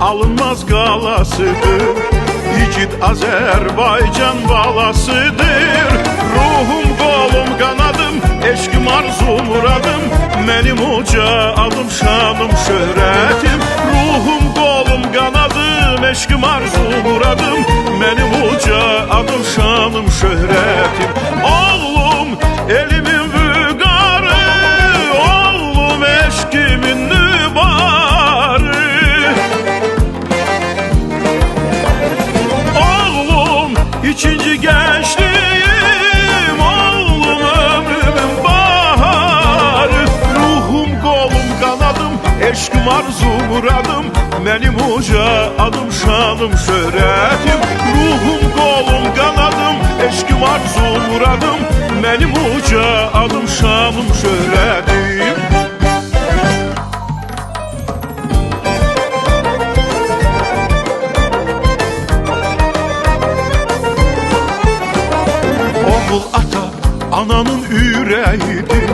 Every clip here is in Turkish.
alınmaz qalasıdır. Yiğit Azərbaycan balasıdır. Ruhum, qolum, qanadım, eşkim, arzum, muradım, mənim uca adım, şanım, şöhrətim. Ruhum, qolum, qanadım, eşkim, arzum, muradım, mənim uca adım, şanım, şöhrətim. Oğlum, elimin vüqarı, oğlum, eşkimin nübarı. Oğlum, ikinci gençliğim, oğlum, ömrümün baharı. Ruhum, qolum, qanadım, eşkim, arzum, muradım, mənim uca adım, şanım, şöhrətim. Ruhum, qolum, qanadım, eşkim, arzum, muradım, mənim uca adım, şanım, şöhrətim. Oğul ata, ananın ürəyidir.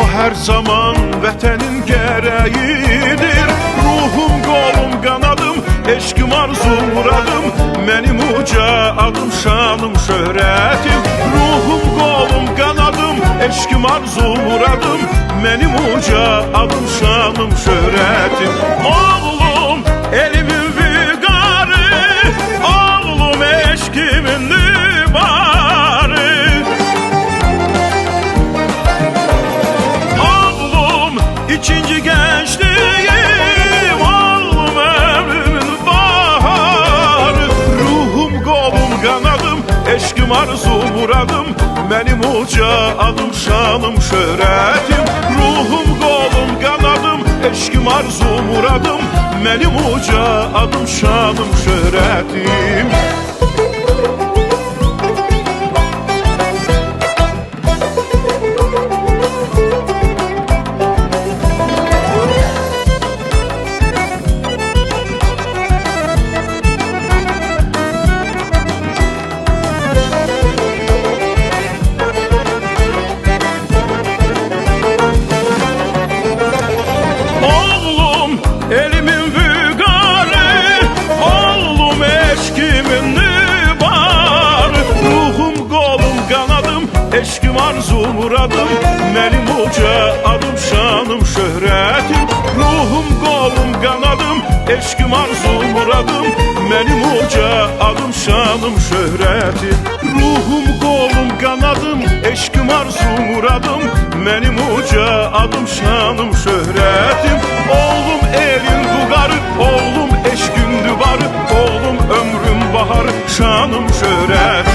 O hər zaman vətənin gərəyidir. Ruhum, qolum, qanadım, eşkim, arzum, muradım, mənim uca adım, şanım, şöhrətim. Ruhum, qolum, qanadım, eşkim, arzum, muradım, mənim uca adım, şanım, şöhrətim. Oğlum, elimin vüqarı, oğlum, eşkimin nübarı. Oğlum, ikinci gençliğim, oğlum, ömrümün baharı. Ruhum, qolum, qanadım, eşkim, arzum, muradım, mənim uca adım, şanım, şöhrətim. Ruhum, qolum, qanadım, eşkim, arzum, muradım, mənim uca adım, şanım, şöhrətim. Oğlum, elimin vüqarı, oğlum, eşkimin nübarı. Ruhum, qolum, qanadım, eşkim, arzum, muradım, mənim uca adım, şanım, şöhrətim. Ruhum, qolum, qanadım, eşkim, arzum, muradım, mənim uca adım, şanım, şöhrətim. Ruhum, qolum, qanadım, eşkim, arzum, muradım, mənim uca adım, şanım, şöhrətim. Oğlum, elin vüqarı, oğlum, eşkin, dübarı, oğlum, ömrüm baharı, şanım, şöhrətim.